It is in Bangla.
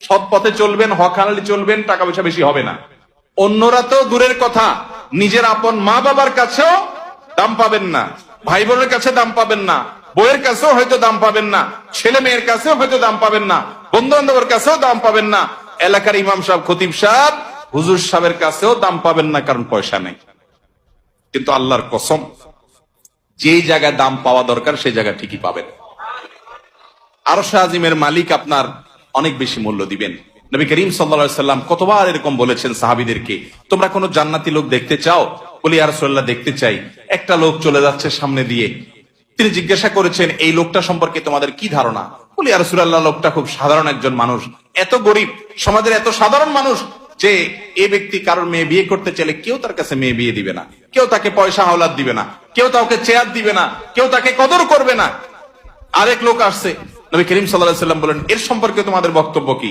সৎ পথে চলবেন, হক হালালি চলবেন, টাকা পয়সা বেশি হবে না। অন্যরা তো দূরের কথা, নিজের আপন মা বাবার কাছেও দাম পাবেন না, ভাই বোনের কাছে দাম পাবেন না, বইয়ের কাছেও হয়তো দাম পাবেন না, ছেলে মেয়ের কাছেও হয়তো দাম পাবেন না, বন্ধু বান্ধবের কাছেও দাম পাবেন না, এলাকার ইমাম সাহেব, খতিব সাহেব, হুজুর সাহেবের কাছেও দাম পাবেন না, কারণ পয়সা নেই। কিন্তু আল্লাহর কসম, যেই জায়গায় দাম পাওয়া দরকার সেই জায়গা ঠিকই পাবেন। আরশ আজিমের মালিক আপনার অনেক বেশি মূল্য দিবেন। নবী করিম সাল্লাল্লাহু আলাইহি সাল্লাম কতবার এরকম বলেছেন সাহাবীদেরকে, তোমরা কোন জান্নাতি লোক দেখতে চাও? বলি ইয়া রাসূলুল্লাহ, দেখতে চাই। একটা লোক চলে যাচ্ছে সামনে দিয়ে, তিনি জিজ্ঞাসা করেছেন, এই লোকটা সম্পর্কে তোমাদের কি ধারণা? বলি ইয়া রাসূলুল্লাহ, লোকটা খুব সাধারণ একজন মানুষ, এত গরিব, সমাজের এত সাধারণ মানুষ যে এই ব্যক্তি কারোর মেয়ে বিয়ে করতে চাইলে কেউ তার কাছে মেয়ে বিয়ে দিবে না, কেউ তাকে পয়সা হাওলাত দিবে না, কেউ তাকে চেয়ার দিবে না, কেউ তাকে কদর করবে না। আরেক লোক আসছে, নবী করিম সাল্লাল্লাহু আলাইহি সাল্লাম বলেন, এর সম্পর্কে তোমাদের বক্তব্য কি?